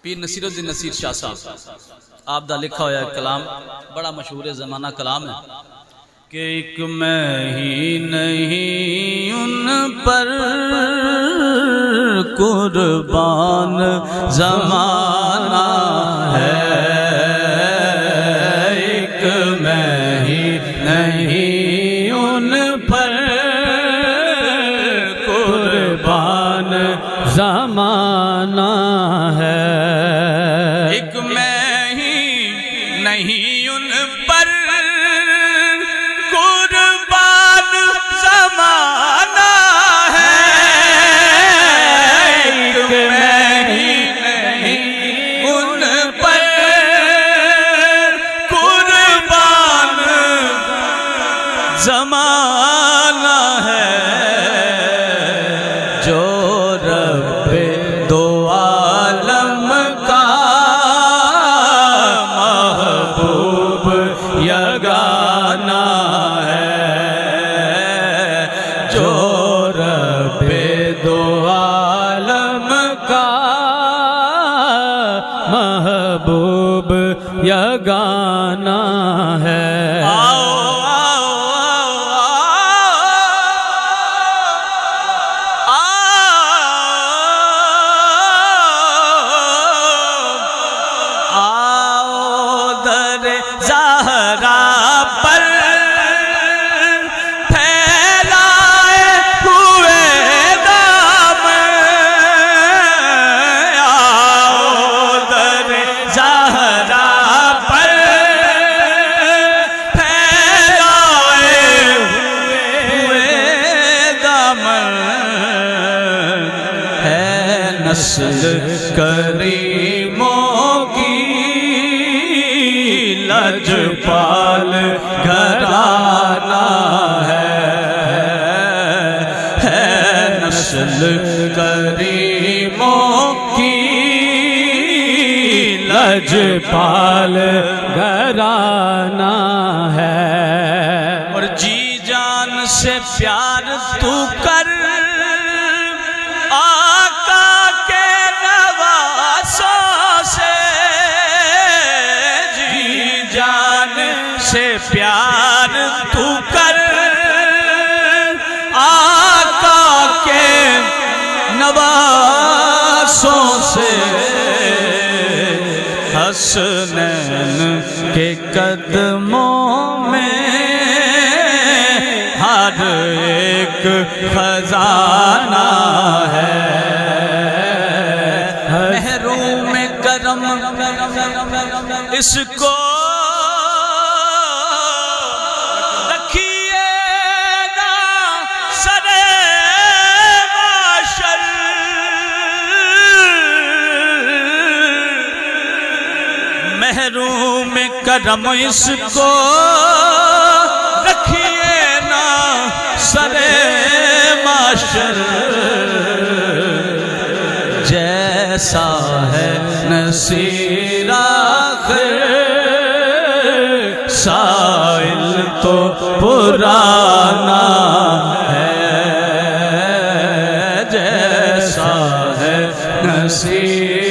پیر نصیر الدین نصیر شاہ صاحب آپ دا لکھا ہوا کلام بڑا مشہور زمانہ کلام ہے کہ ایک میں ہی نہیں ان پر قربان زمانہ ہے، ایک میں ہی نہیں ان پر قربان زمانہ ہے، ایک میں ہی نہیں ان پر قربان زمانہ ہے، ایک میں ہی نہیں ان پر قربان زمانہ ہے، جو رب دو عالم کا محبوب یگانہ ہے، جو رب دو عالم کا محبوب یگانہ ہے۔ نسل کریموں کی لجپال گھرانہ ہے، نسل کریموں کی لجپال گھرانہ ہے، اور جی جان سے پیار تو کر سے پیار تو کر آقا کے نواسوں سے، حسنین کے قدموں میں ہر ایک خزانہ ہے، محروم کرم اس کو محروم کرم اس کو رکھیے نا سر معاشر، جیسا ہے نصیر آخر سائل تو پرانا ہے، جیسا ہے نصیر